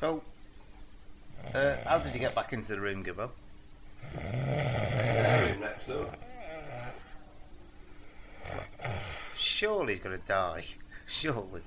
So, how did you get back into the room, Gibbo? Room next door. Surely he's going to die. Surely.